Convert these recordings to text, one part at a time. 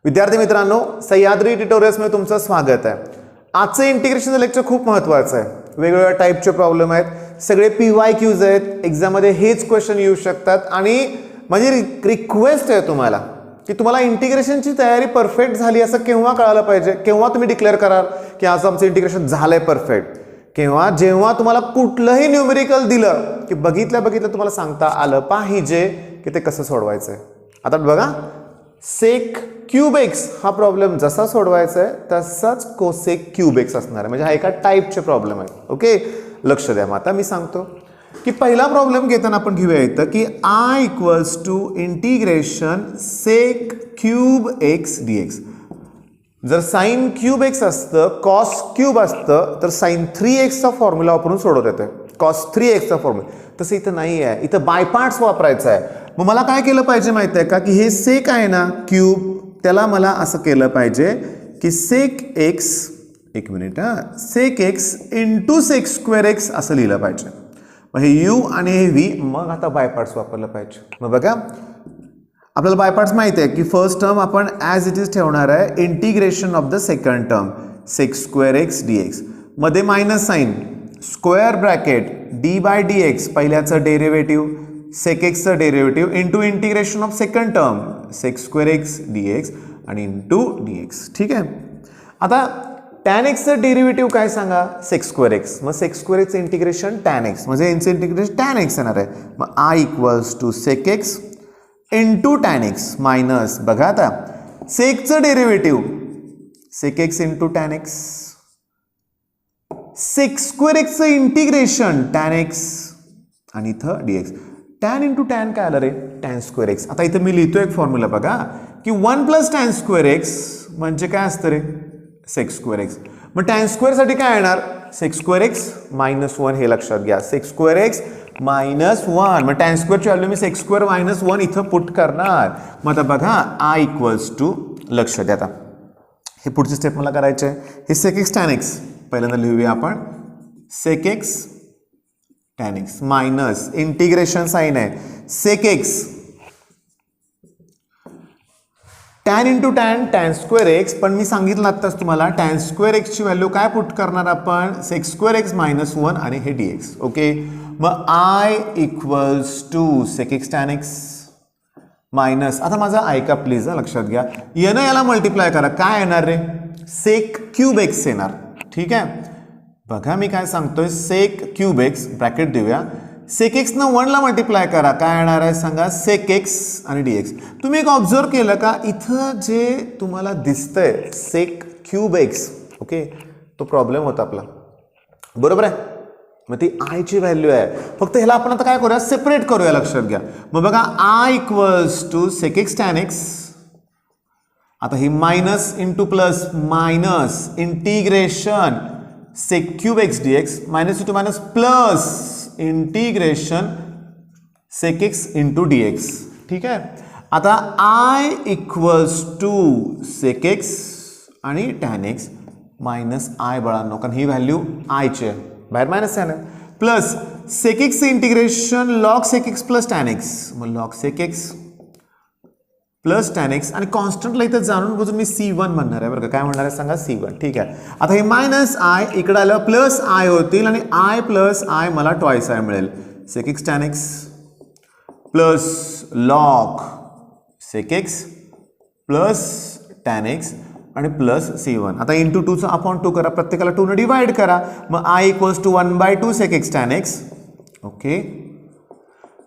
विद्यार्थी मित्रांनो, सह्याद्री ट्युटोरियल्समध्ये तुमचं स्वागत आहे. आजचं इंटिग्रेशनचं लेक्चर खूप महत्त्वाचं आहे. वेगवेगळ्या टाईपचे प्रॉब्लेम आहेत, सगळे PYQs आहेत. एक्झाममध्ये हेच क्वेश्चन येऊ शकतात आणि माझी रिक्वेस्ट आहे तुम्हाला की तुम्हाला इंटिग्रेशनची तयारी परफेक्ट झाली असं केव्हा कळायला पाहिजे, केव्हा तुम्ही डिक्लेअर कराल की आज आमचं इंटिग्रेशन झालंय परफेक्ट, जेव्हा तुम्हाला कुठलंही न्यूमेरिकल दिलं की बघितल्या तुम्हाला सांगता आलं पाहिजे की ते कसं सोडवायचंय. आता बघा, सेक क्यूब एक्स हा प्रॉब्लेम जसा सोडवायचा आहे तसाच कोसेक क्यूब एक्स असणार आहे. म्हणजे हा एका टाईपचे प्रॉब्लेम आहे. ओके, लक्ष द्या. मग आता मी सांगतो की पहिला प्रॉब्लेम घेताना आपण घेऊया इथं की I equals to integration sec cube x dx. जर साइन क्यूब एक्स असतं, कॉस क्यूब असतं तर साइन 3x चा फॉर्म्युला वापरून सोडवता येते. कॉस 3x चा फॉर्म्युला तसं इथं नाही आहे. इथं बाय पार्ट्स वापरायचा आहे. मग मला काय केलं पाहिजे माहिती आहे का की हे सेक आहे ना क्यूब, त्याला मला असं केलं पाहिजे की सेक एक्स, एक minute sec x into sec square x असं लिहिलं पाहिजे. मग हे यू आणि हे व्ही, मग आता बाय पार्ट्स वापरलं पाहिजे. मग बघा, आपल्याला बाय पार्ट्स माहिती आहे की फर्स्ट टर्म आपण ॲज इट इज ठेवणार आहे integration of the second term sec square X dx, मध्ये minus sign, square bracket D by D X पहिल्याचं डेरिव्हेटिव्ह सेक एक्सचं derivative into integration of second term sec square X dx आणि into dx. ठीक आहे. आता tan एक्सचं derivative काय सांगा, सेक square X. मग सेक स्क्वेअर एक्सचं इंटिग्रेशन टॅन एक्स, म्हणजे यांचं इंटिग्रेशन टॅन एक्स येणार आहे. मग I equals to sec x into tan x minus, बघा आता सेकचं derivative sec x into tan X, sec square एक्सचं इंटिग्रेशन टॅन एक्स आणि इथं dx. टॅन इंटू टॅन काय आलं रे, टॅन स्क्वेअर एक्स. आता इथं मी लिहितो एक फॉर्म्युला बघा की 1 प्लस टॅन स्क्वेअर एक्स म्हणजे काय असतं रे, सेक स्क्वेअर एक्स. मग टॅन स्क्वेअरसाठी काय येणार, सेक स्क्वेअर एक्स मायनस 1, हे लक्षात घ्या. सेक स्क्वेअर एक्स मायनस 1, मग टॅन स्क्वेअरची व्हॅल्यू मी सेक स्क्वेअर मायनस 1 इथं पुट करणार. मग आता बघा I इक्वल्स टू, लक्ष द्या आता हे पुढची स्टेप मला करायचे आहे. हे सेक एक्स टॅन एक्स पहिल्यांदा लिहूया आपण, sec x tan x minus integration sign आहे sec x tan into tan, tan square X. पण मी सांगितलं आत्ताच तुम्हाला टॅन स्क्वेअर एक्सची व्हॅल्यू काय पुट करणार आपण, सेक स्क्वेअर एक्स मायनस 1 आणि हे dx. ओके, मग I equals to sec x tan x minus, आता माझा ऐका प्लीज लक्षात घ्या, यानं याला मल्टिप्लाय करा, काय येणार रे, सेक क्यूब एक्स येणार. ठीक आहे. बघा मी काय सांगतोय, सेक क्यूब एक्स ब्रॅकेट देऊया, सेक एक्स न 1 ला मल्टिप्लाय करा, काय येणार आहे सांगा, सेक एक्स आणि dx. तुम्ही एक ऑब्झर्व केलं का, इथं जे तुम्हाला दिसतंय सेक क्यूब एक्स, ओके, तो प्रॉब्लेम होता आपला, बरोबर आहे. मग ती I ची व्हॅल्यू आहे. फक्त ह्याला आपण आता काय करूया, सेपरेट करूया, लक्षात घ्या. मग बघा I equals to sec x tan X, आता ही minus into plus minus integration sec cube x dx minus into minus plus integration sec x into dx. ठीक आहे. आता I equals to sec X आणि टॅन एक्स मायनस I बाळांनो, कारण ही value I ची आहे, बाहेर मायनस आहे, plus sec X integration log sec x plus tan X, मग log sec x plus tan x आणि कॉन्स्टंटला इथं जाणून बुजून मी C1 म्हणणार आहे बरं का. काय म्हणणार आहे सांगा, C1. ठीक आहे. आता हे मायनस I इकडे आलं प्लस I होतील आणि I प्लस I मला ट्वाइस I मिळेल, sec x tan x plus log sec x plus tan x आणि प्लस C1. आता इंटू 2चा अपॉन 2 करा, प्रत्येकाला 2 ने डिवाइड करा. मग I equals to 1/2 sec x tan x, okay,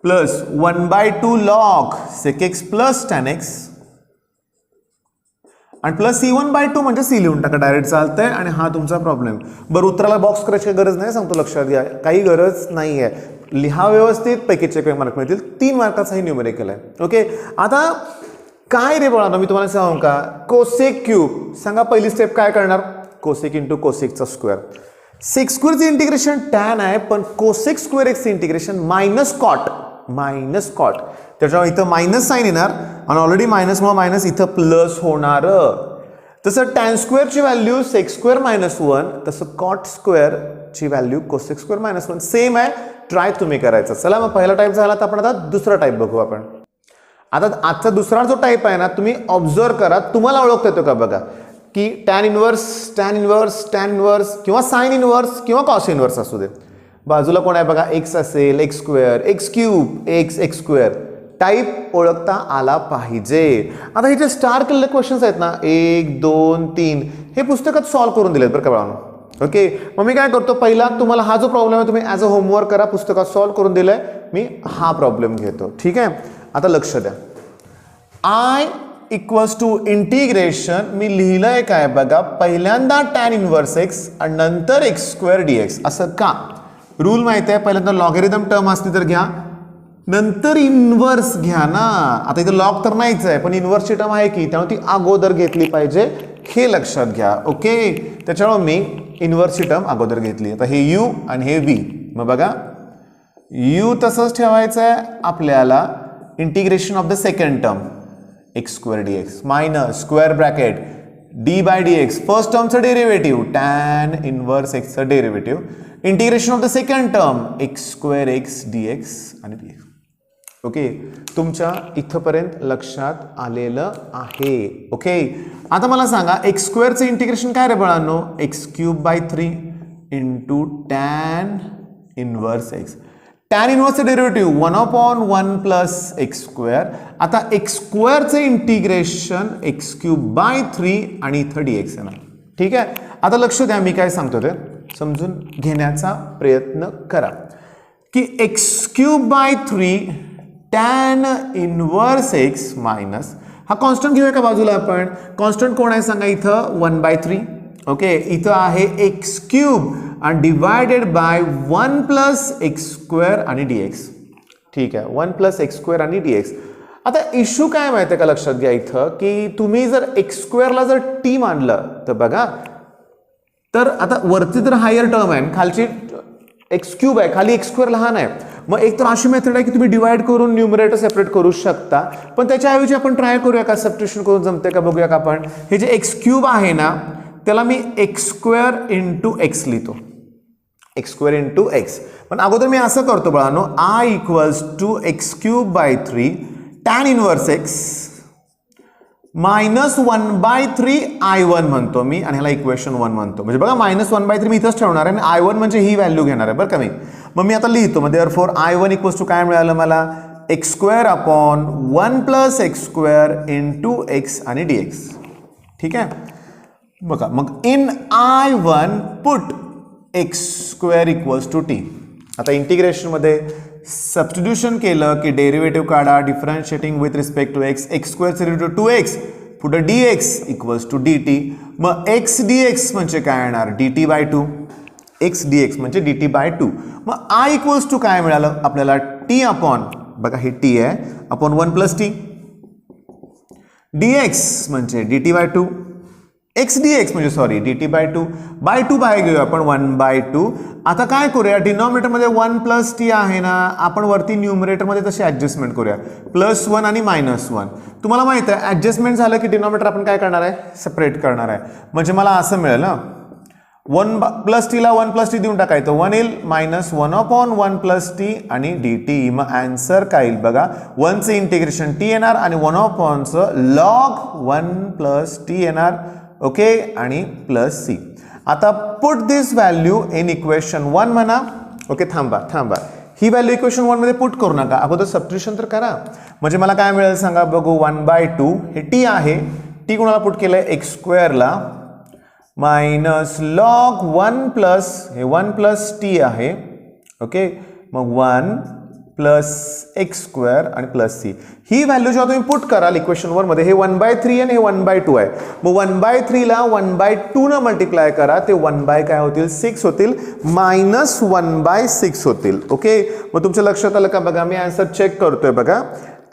plus 1/2 log sec x plus tan x आणि plus C1/2 म्हणजे C लिहून टाका, डायरेक्ट चालतंय. आणि हा तुमचा प्रॉब्लेम. बरं, उत्तराला बॉक्स करायची गरज नाही, सांगतो लक्षात घ्या, काही गरज नाही आहे. लिहा व्यवस्थित, पैकीचे काही मार्क मिळतील. 3 मार्काचा हे न्यूमेरिकल आहे. ओके, आता काय रे बाळांनो, मी तुम्हाला सांगू का, कोसेक क्यूब सांगा, पहिली स्टेप काय करणार, कोसेक इंटू कोसेकचा स्क्वेअर. सेक स्क्वेअरचं इंटिग्रेशन टॅन आहे, पण कोसेक स्क्वेअर एक्सचं इंटिग्रेशन मायनस कॉट, त्याच्यामुळे इथं मायनस साईन येणार आणि ऑलरेडी मायनस मग मायनस इथं प्लस होणार. तसं टॅन स्क्वेअरची व्हॅल्यू सेक स्क्वेअर मायनस 1, तसं कॉट स्क्वेअरची value cosec square minus 1 same आहे. ट्राय तुम्ही करायचं. चला मग पहिला टाईप झाला, तर आपण आता दुसरा टाईप बघू आपण. आता आजचा दुसरा जो टाईप आहे ना, तुम्ही ऑब्झर्व करा, तुम्हाला ओळखता येतो का बघा, की टॅन इन्व्हर्स किंवा साइन इन्व्हर्स किंवा कॉस इन्व्हर्स असू दे. बाजूला कोण आहे बघा, एक्स असेल, x square, x cube, x square, type ओळखता आला पाहिजे. आता हे जे स्टार केलेले क्वेश्चन्स आहेत ना, 1 2 3 हे पुस्तकात सॉल्व्ह करून दिलेत बरं का बाळांनो. ओके, मग मी काय करतो, पहिला तुम्हाला हा जो प्रॉब्लेम आहे तुम्ही ॲज अ होमवर्क करा, पुस्तकात सॉल्व्ह करून दिलाय, मी हा प्रॉब्लेम घेतो. ठीक आहे, आता लक्ष द्या. आय इक्वल्स टू इंटिग्रेशन, मी लिहिलंय काय बघा, पहिल्यांदा टॅन इन्व्हर्स एक्स आणि नंतर एक्स स्क्वेअर डीएक्स. असं का? रूल माहिती आहे, पहिल्यांदा लॉगॅरिथम टर्म असली तर घ्या, नंतर इन्व्हर्स घ्या ना. आता इथं लॉग तर नाहीच आहे, पण इन्व्हर्सची टर्म आहे की, त्यामुळे ती अगोदर घेतली पाहिजे, हे लक्षात घ्या. ओके, त्याच्यामुळे मी इन्व्हर्सची टर्म अगोदर घेतली. आता हे यू आणि हे व्ही, मग बघा यू तसंच ठेवायचं आहे आपल्याला. Integration of the second term X square D X minus square bracket D by D X, first टर्मचं डेरिव्हेटिव्ह टॅन इन्व्हर्स एक्सचं derivative, integration of the second term X square X D X आणि D X. Okay, तुमच्या इथंपर्यंत लक्षात आलेलं आहे. Okay, आता मला सांगा एक्स स्क्वेअरचं इंटिग्रेशन काय रे बाळांनो, X cube by 3 into tan inverse X. Tan इन्व्हर्सचं डेरिव्हेटिव्ह 1/1 प्लस एक्स स्क्वेअर. आता एक्स स्क्वेअरचं इंटिग्रेशन एक्स क्यूब बाय 3 आणि इथं डी एक्स आहे ना. ठीक आहे, आता लक्ष द्या, मी काय सांगतो ते समजून घेण्याचा प्रयत्न करा, की x cube by 3 tan inverse x minus हा कॉन्स्टंट घेऊया का बाजूला आपण. कॉन्स्टंट कोण आहे सांगा, इथं 1/3. ओके, इथं आहे एक्स क्यूब आणि divided by 1 plus x square आणि डी एक्स. ठीक आहे, 1 प्लस एक्स स्क्वेअर आणि डी एक्स. आता इश्यू काय माहिती आहे का, लक्षात घ्या इथं, की तुम्ही जर एक्स स्क्वेअरला जर टी मानलं तर बघा, तर आता वरती तर हायर टर्म आहे, खालची एक्स क्यूब आहे, खाली एक्स स्क्वेअर लहान आहे. मग एक तर अशी मेथड आहे की तुम्ही डिवाइड करून न्यूमरेटर सेपरेट करू शकता, पण त्याच्याऐवजी आपण ट्राय करूया का, सबस्टिट्यूशन करून जमते का बघूया का आपण. हे जे एक्स क्यूब आहे ना, त्याला मी एक्स स्क्वेअर इंटू एक्स लिहितो, एक्स स्क्वेअर इंटू एक्स. पण अगोदर मी असं करतो बाळांनो, I equals to x cube by 3 tan inverse x minus 1/3 I1 म्हणतो मी, आणि ह्याला इक्वेशन 1 म्हणतो. म्हणजे बघा -1/3 मी इथंच ठेवणार आहे आणि I1 म्हणजे ही व्हॅल्यू घेणार आहे बरं का मी. मग मी आता लिहितो, मग देअरफॉर I1 इक्वल्स टू काय मिळालं मला, X square upon 1 plus x square into X आणि डी एक्स. ठीक आहे, बघा मग in I1 put X square equals to T. आता इंटिग्रेशनमध्ये सबस्टिट्यूशन केलं की डेरिव्हेटिव्ह काढा, differentiating with respect to X, X स्क्वेअरचं डेरिव्हेटिव्ह 2x, पुढे dx इक्वल्स टू dt. मग x dx म्हणजे काय येणार, dt बाय 2. x dx म्हणजे dt बाय 2. मग i इक्वल्स टू काय मिळालं आपल्याला, t अपॉन, बघा हे t आहे, अपॉन 1 प्लस टी. dx म्हणजे dt by 2, x D x म्हणजे सॉरी डी टी बाय 2 बाहेर घेऊया आपण 1/2. आता काय करूया, डिनॉमिनेटरमध्ये 1 प्लस टी आहे ना, आपण वरती न्यूमरेटरमध्ये तशी ॲडजस्टमेंट करूया, +1 आणि -1. तुम्हाला माहिती आहे ॲडजस्टमेंट झालं की डिनॉमिनेटर आपण काय करणार आहे, सेपरेट करणार आहे. म्हणजे मला असं मिळेल ना, 1 प्लस टीला 1 प्लस टी देऊन टाकायचं, 1 येईल -1/1 प्लस टी आणि डी टी. मग आन्सर काय येईल बघा, 1चं इंटिग्रेशन टी येणार आणि 1/1चं लॉग 1 प्लस टी येणार. ओके, आणि प्लस सी. आता put this value in equation 1 म्हणा. ओके, थांबा, ही व्हॅल्यू इक्वेशन 1 मध्ये पुट करू नका, अगोदर सबस्टिट्यूशन तर करा. म्हणजे मला काय मिळेल सांगा बघू, 1/2 हे टी आहे, टी कोणाला पुट केलंय, एक्स स्क्वेअरला, मायनस लॉग 1 प्लस हे 1 प्लस टी आहे. ओके, मग 1 प्लस एक्स स्क्वेअर आणि प्लस सी. ही व्हॅल्यू जेव्हा तुम्ही पुट कराल इक्वेशन 1 मध्ये, हे 1/3 आणि हे 1/2 आहे. मग 1/3 ला 1/2 न मल्टिप्लाय करा, ते 1 काय होतील, 6 होतील, -1/6 होतील. ओके, मग तुमच्या लक्षात आलं का बघा, मी आन्सर चेक करतोय बघा.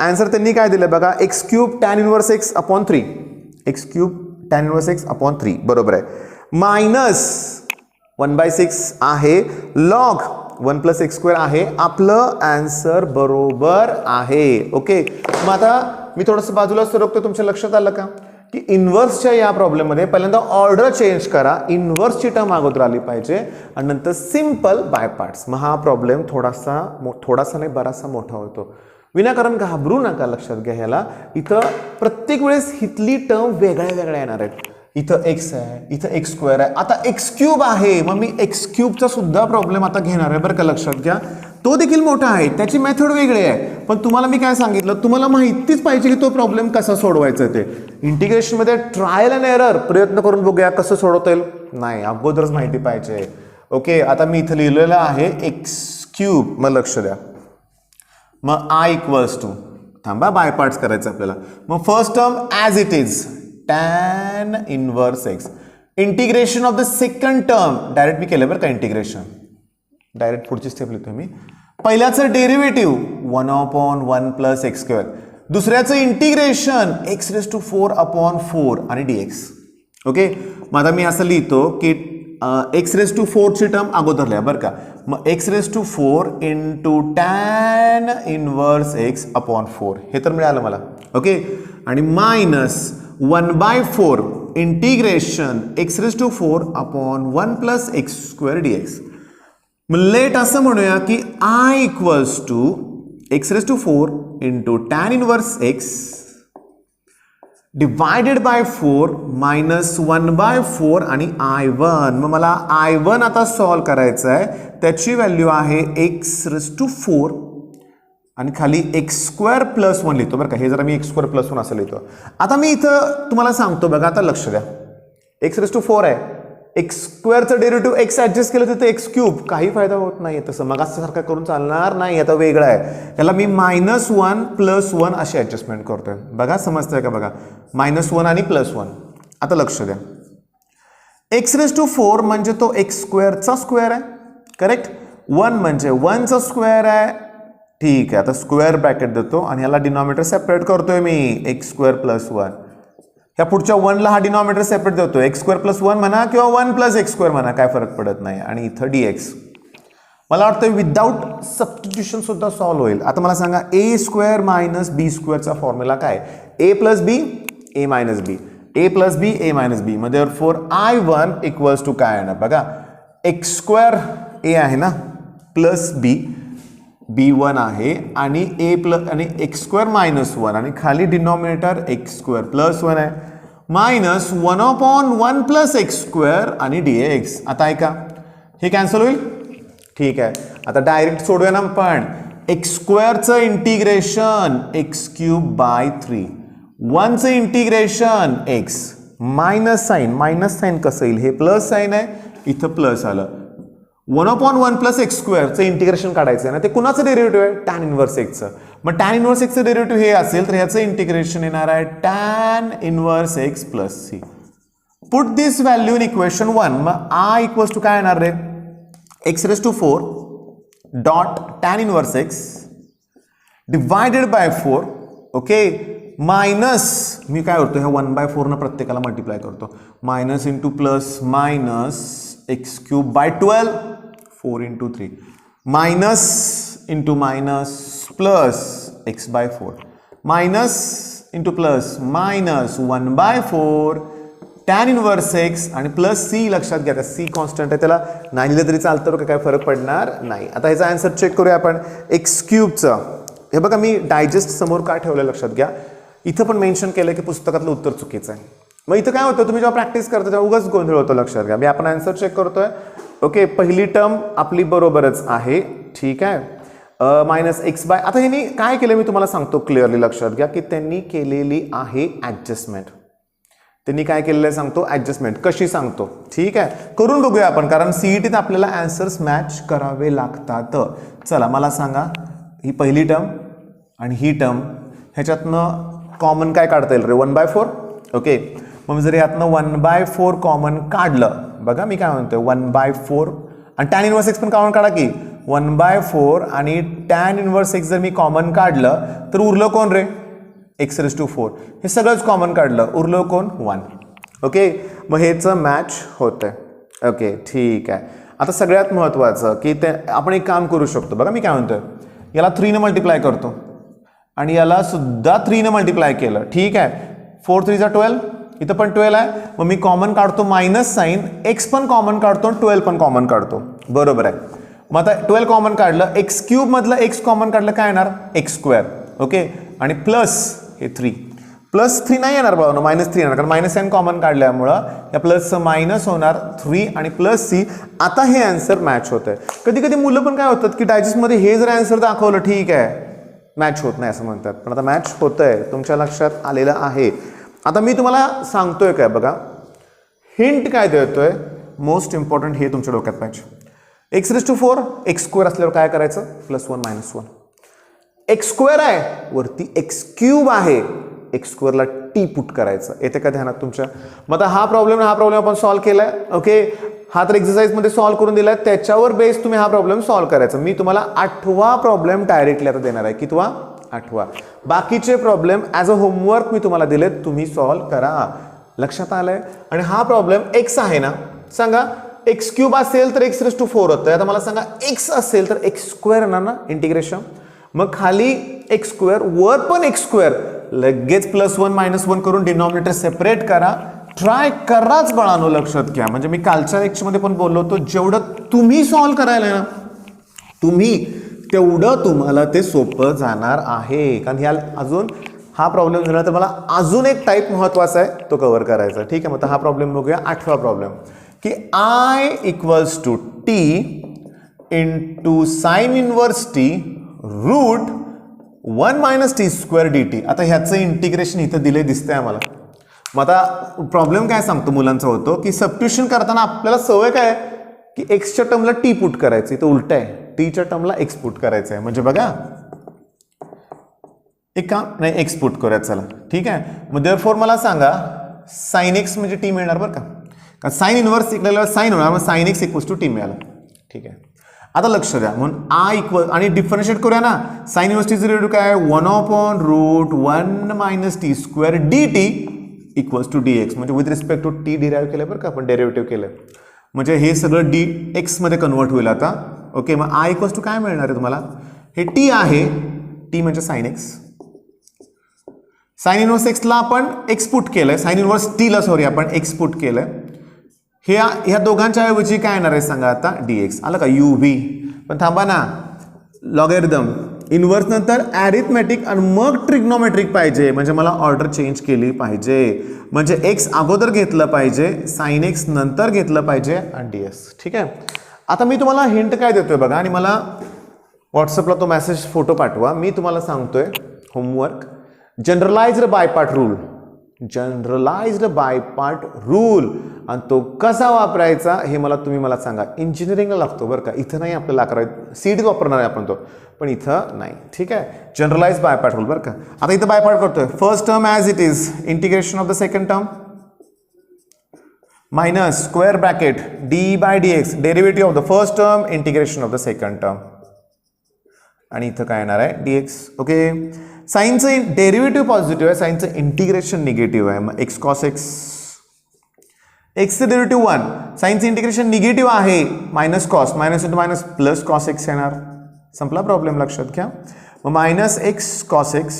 आन्सर त्यांनी काय दिलं बघा, x cube tan inverse x upon 3, x cube tan inverse x upon 3 बरोबर आहे, मायनस 1/6 आहे, लॉग 1 प्लस एक्स स्क्वेअर आहे. आपलं आन्सर बरोबर आहे. ओके, मग आता मी थोडंसं बाजूला सरकतो. तुमच्या लक्षात आलं का की इन्व्हर्सच्या या प्रॉब्लेममध्ये पहिल्यांदा ऑर्डर चेंज करा, इन्व्हर्सची टर्म अगोदर आली पाहिजे आणि नंतर सिंपल बाय पार्ट्स. मग हा प्रॉब्लेम थोडासा नाही बराचसा मोठा होतो. विनाकारण घाबरू नका, लक्षात घ्या. ह्याला इथं प्रत्येक वेळेस हितली टर्म वेगळ्या वेगळ्या येणार आहेत. इथं एक्स आहे, इथं एक्स स्क्वेअर आहे, आता एक्स क्यूब आहे, मग मी एक्स क्यूबचा सुद्धा प्रॉब्लेम आता घेणार आहे बरं का, लक्षात घ्या. तो देखील मोठा आहे, त्याची मेथड वेगळी आहे, पण तुम्हाला मी काय सांगितलं, तुम्हाला माहितीच पाहिजे की तो प्रॉब्लेम कसा सोडवायचा ते. इंटिग्रेशनमध्ये ट्रायल अँड एरर प्रयत्न करून बघूया कसं सोडवता येईल. नाही, अगोदरच माहिती पाहिजे. ओके, आता मी इथं लिहिलेलं आहे एक्स क्यूब, मग लक्ष द्या. मग आय इक्वल्स टू, थांबा बाय पार्ट्स करायचं आपल्याला. मग first term as it is tan inverse X. Integration of the second term direct मी केलं बरं का, इंटिग्रेशन डायरेक्ट पुढची स्टेप लिहितो मी. पहिल्याचं डेरिव्हेटिव्ह 1/1 प्लस एक्स स्क्वेअर, दुसऱ्याचं इंटिग्रेशन x⁴/4 आणि dx. ओके, मग आता मी असं लिहितो की x⁴ ची टर्म अगोदर लिहा बरं का. मग x⁴ into tan inverse x/4 हे तर मिळालं मला. ओके, आणि minus 1/4 integration x⁴/1 plus x square dx. Let असं म्हणूया की I equals to x⁴ into tan inverse x divided by 4 minus 1/4 आणि I1. मग मला I1 आता सॉल्व करायचं आहे, त्याची व्हॅल्यू आहे x⁴ आणि खाली x² + 1 लिहितो बरं का. हे जरा मी x² + 1 असं लिहितो. आता मी इथं तुम्हाला सांगतो बघा, आता लक्ष द्या. x⁴ आहे, x² डेरिव्हेटिव्ह x ऍडजस्ट केलं तर एक्स क्यूब, काही फायदा होत नाही तसं, मग असं सारखं करून चालणार नाही. आता वेगळं आहे, याला मी -1 + 1 अशी ऍडजस्टमेंट करतोय बघा, समजतंय का बघा, -1 आणि +1. आता लक्ष द्या, x⁴ म्हणजे तो x² चा स्क्वेअर आहे, करेक्ट. 1 म्हणजे 1 चा स्क्वेअर आहे, ठीक आहे. आता स्क्वेअर ब्रॅकेट देतो आणि याला डिनॉमिनेटर सेपरेट करतोय मी, x² + 1. ह्या पुढच्या 1 ला हा डिनॉमिनेटर सेपरेट देतो, x² + 1 म्हणा किंवा 1 + x² म्हणा, काय फरक पडत नाही. आणि इथं dx. मला वाटतं विदाउट सबस्टिट्यूशन सुद्धा सॉल्व्ह होईल. आता मला सांगा, a² - b² चा फॉर्म्युला काय, a + b a - b, a + b a - b. मग देअरफॉर I1 इक्वल्स टू काय येणार बघा, x² a आहे ना प्लस b, b1 आहे आणि आणि x² - 1 आणि खाली डिनॉमिनेटर x² + 1 आहे, मायनस 1/1 प्लस x² आणि dx. आता ऐका, हे कॅन्सल होईल, ठीक आहे. आता डायरेक्ट सोडूया ना आपण. x² चं इंटिग्रेशन x³/3, 1 चं इंटिग्रेशन x, मायनस साईन कसं येईल, हे प्लस साईन आहे, इथं प्लस आलं. 1/1 प्लस x² चं इंटिग्रेशन काढायचं आहे ना, ते कुणाचं डेरिव्हेटिव्ह आहे, tan इनवर्स x चं. मग tan इनवर्स x चं डेरिव्हेटिव्ह हे असेल तर ह्याचं इंटिग्रेशन येणार आहे tan inverse x + c. Put this value in equation 1. मग I इक्वल्स टू काय येणार रे, x⁴ dot tan inverse x divided by 4. Okay, minus मी काय करतो, ह्या 1/4 न प्रत्येकाला मल्टिप्लाय करतो, minus into plus minus x³/12, 4 × 3, minus into minus plus x/4, minus into plus minus 1/4 tan inverse x आणि प्लस c. लक्षात घ्या, c कॉन्स्टंट आहे, त्याला नाही लिहिलं तरी चालतं, काय फरक पडणार नाही. आता ह्याचा आन्सर चेक करूया आपण. x³ हे बघा, मी डायजेस्ट समोर काय ठेवलं लक्षात घ्या. इथं पण मेन्शन केलं की पुस्तकातलं उत्तर चुकीचं आहे. मग इथं काय होतं, तुम्ही जेव्हा प्रॅक्टिस करता तेव्हा उगाच गोंधळ होतो, लक्षात घ्या. मी आपण आन्सर चेक करतोय. ओके, पहिली टर्म आपली बरोबरच आहे, ठीक आहे. -x/, आता ह्यांनी काय केलं मी तुम्हाला सांगतो क्लिअरली, लक्षात घ्या की त्यांनी केलेली आहे ऍडजस्टमेंट. त्यांनी काय केलेलं आहे सांगतो, ऍडजस्टमेंट. कशी सांगतो, ठीक आहे, करून बघूया आपण, कारण सीईटीत आपल्याला आन्सर्स मॅच करावे लागतात. चला मला सांगा, ही पहिली टर्म आणि ही टर्म ह्याच्यातनं कॉमन काय काढता येईल रे, 1/4. ओके, मग जर यातनं 1/4 कॉमन काढलं, बघा मी काय म्हणतोय, 1/4 आणि tan इनवर्स x पण कॉमन काढा की, 1/4 आणि tan इनवर्स x जर मी कॉमन काढलं तर उरलं कोण रे, x⁴. हे सगळंच कॉमन काढलं, उरलं कोण, 1. ओके, मग हेचं मॅच होतंय. ओके, ठीक आहे. आता सगळ्यात महत्त्वाचं की ते आपण एक काम करू शकतो, बघा मी काय म्हणतोय, याला 3 ने मल्टिप्लाय करतो आणि याला सुद्धा 3 ने मल्टिप्लाय केलं, ठीक आहे. 4 × 3 = 12, इथं पण 12 आहे. मग मी कॉमन काढतो मायनस साईन, x पण कॉमन काढतो, 12 पण कॉमन काढतो, बरोबर आहे. मग आता 12 कॉमन काढलं, x³ मधलं x कॉमन काढलं, काय येणार, x². ओके, आणि प्लस हे 3 +3 नाही येणार बाबा, -3 येणार, कारण -n कॉमन काढल्यामुळं या प्लसचं मायनस होणार 3 आणि +c. आता हे आन्सर मॅच होत आहे. कधी कधी मुलं पण काय होतात की डायजेस्टमध्ये हे जर आन्सर दाखवलं ठीक आहे, मॅच होत नाही असं म्हणतात, पण आता मॅच होत आहे, तुमच्या लक्षात आलेलं आहे. आता मी तुम्हाला सांगतोय काय बघा, हिंट काय देतोय, मोस्ट इम्पॉर्टंट हे तुमच्या डोक्यात पाहिजे. x⁴ x² असल्यावर काय करायचं, +1 -1. x² आहे वरती x³ आहे, x² ला t पुट करायचं. येते का ध्यानात तुमच्या? मग आता हा प्रॉब्लेम आपण सॉल्व्ह केलाय. ओके, हा तर एक्सरसाइज मध्ये सॉल्व्ह करून दिलाय, त्याच्यावर बेस तुम्ही हा प्रॉब्लेम सॉल्व्ह करायचा. मी तुम्हाला 8वा प्रॉब्लेम डायरेक्टली आता देणार आहे. कितवा? 8वा. बाकीचे प्रॉब्लेम ॲज अ होमवर्क मी तुम्हाला दिलेत, तुम्ही सॉल्व्ह करा. लक्षात आलंय? आणि हा प्रॉब्लेम x आहे ना, सांगा x³ असेल तर x⁴ होतं. आता मला सांगा x असेल तर x² येणार ना इंटिग्रेशन. मग खाली x² वर पण x², लगेच +1 -1 करून डिनॉमिनेटर सेपरेट करा. ट्राय कराच बाळांनो, लक्षात घ्या. म्हणजे मी कालच्या लेक्चरमध्ये पण बोललो होतो, जेवढं तुम्ही सॉल्व्ह करायला ना तेवढं तुम्हाला ते सोपं जाणार आहे. कारण ह्या अजून हा प्रॉब्लेम झाला तर मला अजून एक टाईप महत्वाचा आहे, तो कव्हर करायचा. ठीक आहे, मग हा प्रॉब्लेम बघूया. 8वा प्रॉब्लेम की I = t × sin inverse t √1 - t² dt. आता ह्याचं इंटिग्रेशन इथं दिले दिसतंय आम्हाला. मग आता प्रॉब्लेम काय सांगतो मुलांचा होतो की सबस्टिट्यूशन करताना आपल्याला सवय काय की एक्सच्या टर्मला टी पुट करायचं, इथं उलट आहे, टीच्या टर्मला एक्स पुट करायचं आहे. म्हणजे बघा एक काम नाही, एक्स पुट करूयात चला. ठीक आहे, मग देअरफॉर मला सांगा sin x म्हणजे टी मिळणार बरं का साइन इनवर्स इकडे साइन होणार, मग sin x = t मिळालं. ठीक आहे, आता लक्ष द्या. म्हणून I इक्वल आणि डिफरन्शिएट करूया ना, साइन इनवर्स टीचं डेरिव्हेटिव्ह काय, 1/√1 - t² dt = dx. म्हणजे with respect to t derive केलं बरं का आपण, डेरिव्हेटिव्ह केलं. म्हणजे हे सगळं dx मध्ये कन्वर्ट होईल आता. ओके, मग I = काय मिळणार आहे तुम्हाला, हे t आहे, t म्हणजे sin x. Sine inverse x ला आपण x पुट केलंय, साइन इनवर्स t ला सॉरी आपण x पुट केलंय. ह्या दोघांच्या ऐवजी काय येणार आहे सांगा आता, dx. आलं का, uv. पण थांबा ना, लॉगॅरिथम इनवर्स नंतर ॲरिथमॅटिक आणि मग ट्रिग्नोमेट्रिक पाहिजे. म्हणजे मला ऑर्डर चेंज केली पाहिजे. म्हणजे x अगोदर घेतलं पाहिजे, साइन x नंतर घेतलं पाहिजे आणि ds. ठीक आहे, आता मी तुम्हाला हिंट काय देतोय बघा, आणि मला व्हॉट्सअपला तो मेसेज फोटो पाठवा. मी तुम्हाला सांगतोय homework, generalised by part rule. Generalised by part rule आणि तो कसा वापरायचा हे तुम्ही मला सांगा. इंजिनिअरिंगला लागतो बरं का, इथं नाही आपल्याला करायचं, सीडीत वापरणार आहे आपण तो, पण इथं नाही. ठीक आहे, जनरलाइज्ड बायपार्ट रूल बरं का. आता इथं बायपार्ट करतोय. First term as it is, integration of the second term minus square bracket d/dx, derivative of the first term integration of the second term, आणि इथं काय येणार आहे dx. ओके, साइनचं डेरिव्हेटिव्ह पॉझिटिव्ह आहे, साइनचं इंटिग्रेशन निगेटिव्ह आहे. मग x cos x, एक्सचं डेरिव्हेटिव्ह 1, साइनचं इंटिग्रेशन निगेटिव्ह आहे, minus cos, minus into minus plus cos X येणार. संपला प्रॉब्लेम, लक्षात घ्या. मग -x cos x.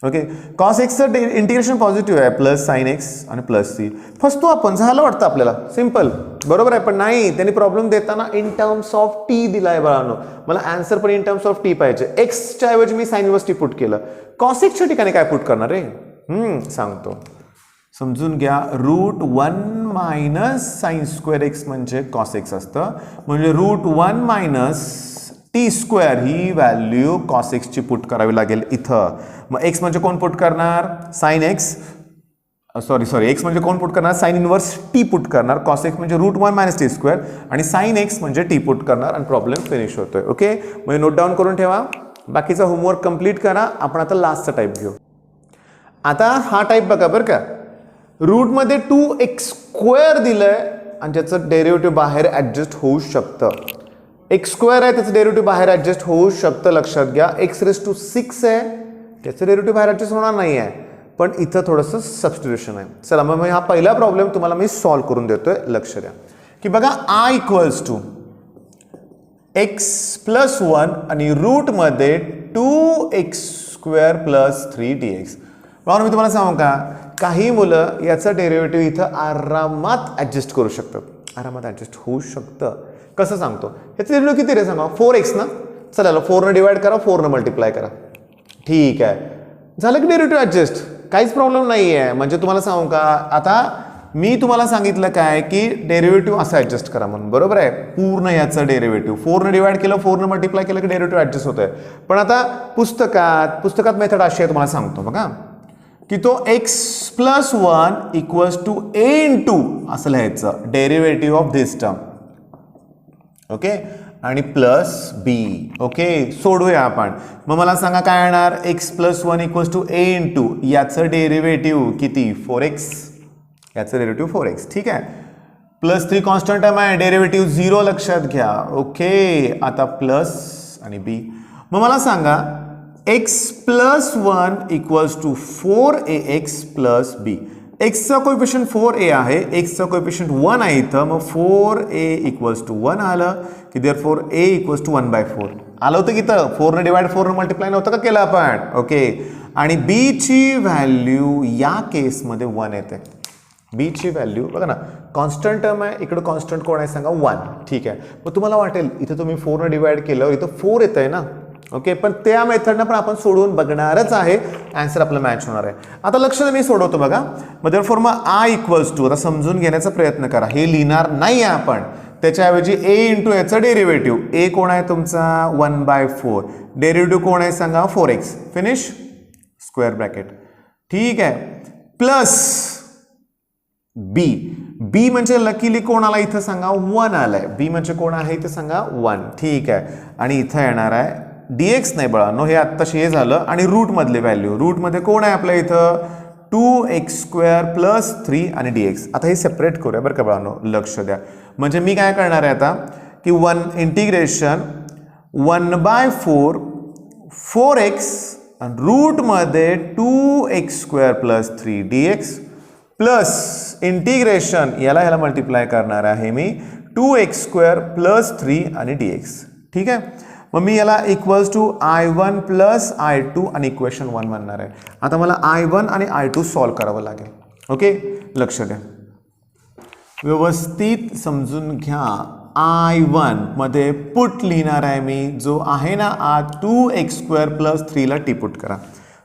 Okay, cos xचं इंटिग्रेशन पॉझिटिव्ह आहे, प्लस साइन x आणि प्लस c. फसतो आपण, झालं वाटतं आपल्याला, सिम्पल बरोबर आहे. पण नाही, त्यांनी प्रॉब्लेम देताना इन टर्म्स ऑफ टी दिलाय बाळांनो. मला आन्सर पण इन टर्म्स ऑफ टी पाहिजे. एक्सच्या ऐवजी मी साइन इनवर्स टी पुट केलं, cos xच्या ठिकाणी काय पुट करणार रे, सांगतो, समजून घ्या. √1 - sin² x म्हणजे cos x असतं. म्हणजे √1 - t² ही व्हॅल्यू cos x ची पुट करावी लागेल इथं. मग x म्हणजे कोण पुट करणार, साइन x, सॉरी x म्हणजे कोण पुट करणार, साइन इनवर्स t पुट करणार. cos x म्हणजे √1 - t² आणि साइन x म्हणजे t पुट करणार आणि प्रॉब्लेम फिनिश होतोय. ओके, म्हणजे नोट डाऊन करून ठेवा. बाकीचा होमवर्क कंप्लीट करा. आपण आता लास्टचा टाईप घेऊ. आता हा टाईप बघा बरं का, रूटमध्ये 2x² दिलंय आणि त्याचं डेरिव्हेटिव्ह बाहेर ऍडजस्ट होऊ शकतं. x² आहे, त्याचं डेरिव्हेटिव्ह बाहेर ऍडजस्ट होऊ शकतं, लक्षात घ्या. x⁶ आहे, त्याचं डेरिव्हेटिव्ह बाहेर ऍडजस्ट होणार नाही आहे, पण इथं थोडंसं सबस्टिट्यूशन आहे. चला, मग हा पहिला प्रॉब्लेम तुम्हाला मी सॉल्व्ह करून देतोय. लक्ष द्या की बघा, I = x + 1 आणि रूटमध्ये 2x² + 3dx. म्हणून मी तुम्हाला सांगू का, काही मुलं याचं डेरिव्हेटिव्ह इथं आरामात ऍडजस्ट करू शकतात, आरामात ऍडजस्ट होऊ शकतं. कसं सांगतो, याचं डेरिव्हेटिव्ह किती रे सांगा, 4x ना. चला 4 ने डिवाइड करा, 4 ने मल्टिप्लाय करा. ठीक आहे, झालं की डेरिव्हेटिव्ह ॲडजस्ट, काहीच प्रॉब्लेम नाही आहे. म्हणजे तुम्हाला सांगू का, आता मी तुम्हाला सांगितलं काय की डेरिव्हेटिव्ह असं ॲडजस्ट करा म्हणून, बरोबर आहे. पूर्ण याचं डेरिव्हेटिव्ह 4ने डिवाइड केलं, 4ने मल्टिप्लाय केलं की डेरिव्हेटिव्ह ॲडजस्ट होतोय. पण आता पुस्तकात मेथड अशी आहे, तुम्हाला सांगतो बघा, की तो x+1 equals to a into असं लिहायचं derivative of this term. Okay, आणि प्लस बी. ओके, सोडूया आपण. मग मला सांगा काय येणार, x+1 equals to a into याचं डेरिव्हेटिव्ह किती, 4x, याचं डेरिव्हेटिव्ह 4x. ठीक आहे, +3 कॉन्स्टंट टर्म आहे, डेरिव्हेटिव्ह 0 लक्षात घ्या. ओके, आता प्लस आणि बी. मग मला सांगा x+1 equals to 4ax plus बी. एक्सचा कोएफिशियंट 4a आहे, एक्सचा कोएफिशियंट 1 आहे इथं, मग 4a इक्वल्स टू 1 आलं की देअरफॉर a इक्वल्स टू 1/4 आलं होतं की इथं 4ने डिवाइड 4ने मल्टिप्लाय नव्हतं का केलं आपण. ओके, आणि b ची व्हॅल्यू या केसमध्ये 1 येते. b ची व्हॅल्यू बघा ना, कॉन्स्टंट टर्म आहे, इकडं कॉन्स्टंट कोण आहे सांगा, 1. ठीक आहे, मग तुम्हाला वाटेल इथं तुम्ही 4ने डिवाइड केलं, इथं 4 येत आहे ना. ओके, पण त्या मेथडनं पण आपण सोडवून बघणारच आहे, आन्सर आपलं मॅच होणार आहे. आता लक्ष मी सोडवतो बघा. मग देअरफॉर मग i इक्वल्स टू, आता समजून घेण्याचा प्रयत्न करा, हे लिहिणार नाही आहे आपण, त्याच्याऐवजी a इंटू याचं डेरिव्हेटिव्ह. a कोण आहे तुमचा 1/4, डेरिव्हेटिव्ह कोण आहे सांगा 4x, फिनिश, स्क्वेअर ब्रॅकेट. ठीक आहे, प्लस b. b म्हणजे लकीली कोण आला इथं सांगा, 1 आलाय. b म्हणजे कोण आहे इथं सांगा, 1. ठीक आहे, आणि इथं येणार आहे dx नाही बळांनो, हे आत्ताशी हे झालं, आणि रूट मधले व्हॅल्यू, रूट मध्ये कोण आहे आपल्या इथं 2x² प्लस 3 आणि dx. आता हे सेपरेट करूया बरं का बळांनो, लक्ष द्या. म्हणजे मी काय करणार आहे आता की 1 इंटिग्रेशन 1/4 4x आणि रूट मध्ये 2x² plus 3 dx plus integration याला मल्टिप्लाय करणार आहे मी 2x² प्लस 3 आणि dx. ठीक आहे, मग मी याला equals to i1 plus i2 आणि इक्वेशन 1 म्हणणार आहे. आता मला i1 आणि i2 सॉल्व करावं लागेल. ओके, लक्ष द्या, व्यवस्थित समजून घ्या. i1 मध्ये पुट लिहिणार आहे मी, जो आहे ना 2x² प्लस 3 ला टी पुट करा,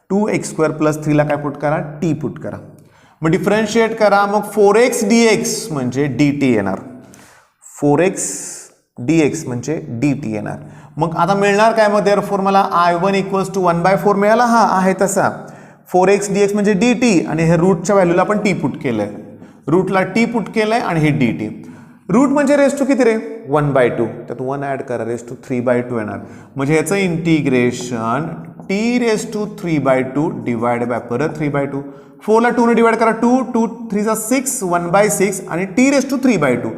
2x² प्लस 3 ला काय पुट करा, टी पुट करा. मग डिफरन्शिएट करा, मग 4x dx म्हणजे dt येणार, 4x dx म्हणजे dt येणार. मग आता मिळणार काय, मग देअरफॉर मला i1 इक्वल्स टू 1/4 मिळाला, हा आहे तसा, 4x dx म्हणजे dt, आणि हे रूटच्या व्हॅल्यूला आपण टी पुट केलंय, रूटला टी पुट केलंय आणि हे dt. रूट म्हणजे रेस टू किती रे, 1/2, त्यात 1 ॲड करा, रेस टू 3/2 येणार. म्हणजे याचं इंटिग्रेशन t⁻³ डिवाइड बाय परत 3/2, 4 ला 2 ने डिवाइड करा, 2 2 3 6 1/6 आणि t⁻³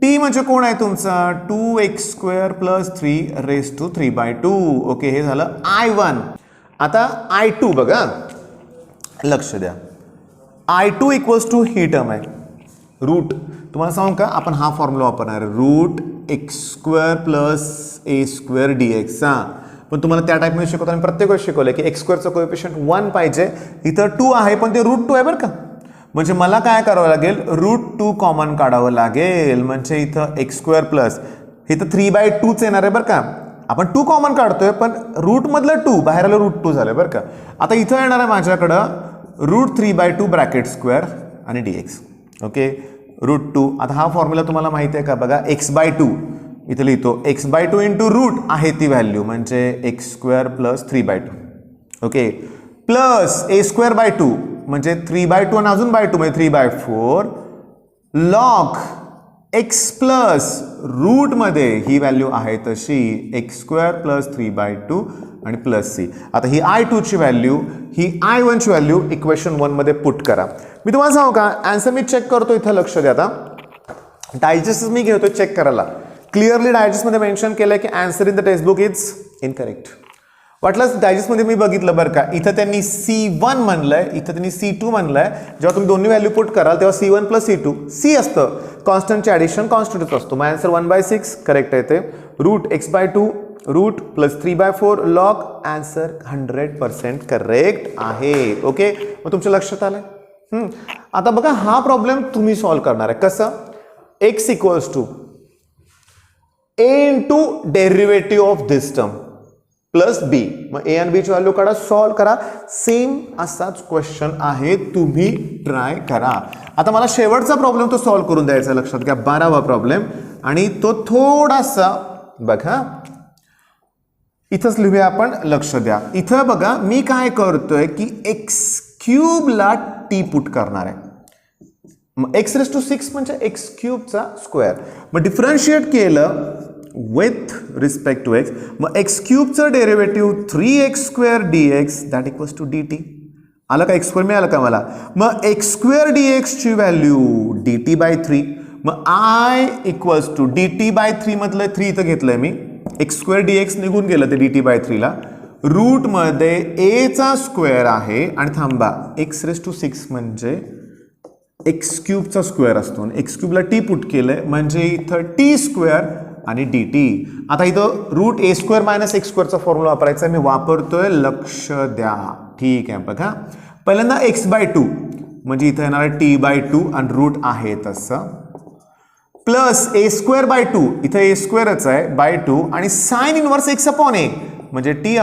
t म्हणजे कोण आहे तुमचा 2x² plus 3 raise to 3/2. Okay, हे झालं i1. आता i2 बघा, लक्ष द्या, i2 इक्वल्स टू ही टर्म आहे रूट. तुम्हाला सांगू का, आपण हा फॉर्म्युला वापरणार आहे, route x² plus a² dx. पण तुम्हाला त्या टाईपमध्ये शिकवताना प्रत्येक वेळेस शिकवलं की x² कोएफिशियंट 1 पाहिजे, इथं 2 आहे पण ते रूट 2 आहे बरं का. म्हणजे मला काय करावं लागेल, रूट 2 कॉमन काढावं लागेल, म्हणजे इथं x² प्लस इथं 3/2च येणार आहे बरं का. आपण 2 कॉमन काढतोय पण रूट मधलं 2 बाहेर आलं, रूट 2 झालंय बरं का. आता इथं येणार आहे माझ्याकडं रूट 3/2 ब्रॅकेट स्क्वेअर आणि dx. Okay, root 2. आता हा फॉर्म्युला तुम्हाला माहिती आहे का, बघा x/2 इथं लिहितो, x/2 इंटू रूट आहे ती व्हॅल्यू म्हणजे x² plus 3/2. Okay, plus a²/2 म्हणजे 3/2 आणि अजून बाय 2 म्हणजे 3/4 लॉग x प्लस रूट मध्ये ही व्हॅल्यू आहे तशी x² प्लस 3/2 आणि प्लस c. आता ही i2 ची व्हॅल्यू, ही i1 ची व्हॅल्यू इक्वेशन 1 मध्ये पुट करा. मी तुम्हाला सांगू का, आन्सर मी चेक करतो, इथं लक्ष द्या. आता डायजेस्ट मी घेतो चेक करायला, क्लिअरली डायजेस्ट मध्ये मेन्शन केलंय की answer in the text book is incorrect. वाटलंच डायजेस्ट मध्ये मी बघितलं बरं का, इथं त्यांनी C1 म्हणलंय, इथं त्यांनी C2 म्हणलंय. जेव्हा तुम्ही दोन्ही व्हॅल्यू पुट कराल तेव्हा C1 प्लस C2, C असतं कॉन्स्टंटचे ॲडिशन कॉन्स्टंटच असतो. मग आन्सर 1/6 करेक्ट आहे ते. Root x/2 root plus 3/4 log, answer 100% correct आहे. ओके, मग तुमच्या लक्षात आलंय. आता बघा हा प्रॉब्लेम तुम्ही सॉल्व्ह करणार आहे कसं, x equals to a into derivative of this term. Plus B. मग ए आणि बीची व्हॅल्यू काढा, सॉल्व्ह करा. सेम असाच क्वेश्चन आहे, तुम्ही ट्राय करा. आता मला शेवटचा प्रॉब्लेम तो सॉल्व्ह करून द्यायचा, लक्षात घ्या, 12वा प्रॉब्लेम. आणि तो थोडासा बघा, इथंच लिहूया आपण, लक्ष द्या. इथं बघा मी काय करतोय की एक्स क्यूबला टी पुट करणार आहे. मग एक्स रेस टू 6 म्हणजे एक्स क्यूबचा स्क्वेअर. मग डिफरन्शिएट केलं विथ रिस्पेक्ट टू एक्स. मग एक्स क्यूबचं derivative 3x square dx that equals to dt. आलं का? एक्स स्क्वेअर मिळालं का मला? मग एक्स स्क्वेअर dx ची व्हॅल्यू dt/3. मग आय इक्वल्स टू dt/3 मधलं 3 इथं घेतलंय मी. एक्स स्क्वेअर dx निघून गेलं ते dt/3 ला. रूट मध्ये a चा स्क्वेअर आहे आणि थांबा, एक्स रेस टू 6 म्हणजे एक्स क्यूबचा स्क्वेअर असतो. एक्स क्यूबला टी पुट केलंय म्हणजे इथं टी स्क्वेअर आणि dt. आता इथं root a square minus x स्क्वेअरचा फॉर्म्युला वापरायचा, मी वापरतोय, लक्ष द्या. ठीक आहे, बघा पहिल्यांदा x/2 म्हणजे इथं येणार t/2 आणि रूट आहे तसं, प्लस a²/2 इथं a स्क्वेअरच आहे बाय 2 आणि साइन इनवर्स x/a म्हणजे t/a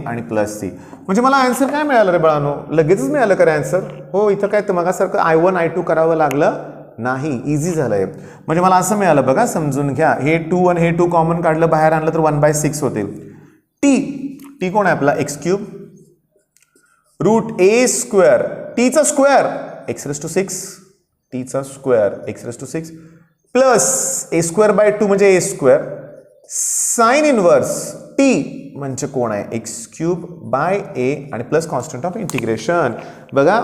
आणि प्लस c. म्हणजे मला आन्सर काय मिळालं रे बाळांनो? लगेचच मिळालं का रे आन्सर? हो, इथं काय तर मगासारखं I1 I2 करावं लागलं नाही, इझी झालंय. म्हणजे मला असं मिळालं बघा, समजून घ्या. हे 2 आणि हे 2 कॉमन काढलं, बाहेर आणलं तर 1/6 होतील. टी कोण आहे आपला? X cube. Root a square टीचा स्क्वेअर एक्स रेस टू 6 टीचा square x raise to 6 plus a²/2 म्हणजे a square sine inverse t म्हणजे कोण आहे? एक्स क्यूब बाय a आणि प्लस कॉन्स्टंट ऑफ इंटिग्रेशन. बघा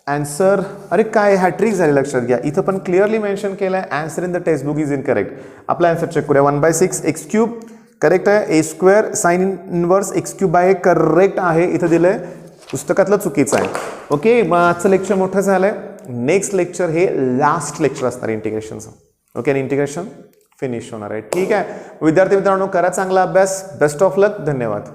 आन्सर, अरे काय हॅट्रिक झाली, लक्षात घ्या. इथं पण क्लिअरली मेन्शन केलं आहे, answer in the text book is incorrect. आपला आन्सर चेक करूया. 1/6 एक्स क्यूब करेक्ट आहे, a square sine inverse x cube bye correct आहे, इथं दिलंय, पुस्तकातलं चुकीचं आहे. ओके, मग आजचं लेक्चर मोठं झालंय. नेक्स्ट लेक्चर हे लास्ट लेक्चर असणार इंटिग्रेशनचं. ओके, आणि इंटिग्रेशन फिनिश होणार आहे. ठीक आहे विद्यार्थी मित्रांनो, करा चांगला अभ्यास. बेस्ट ऑफ लक. धन्यवाद.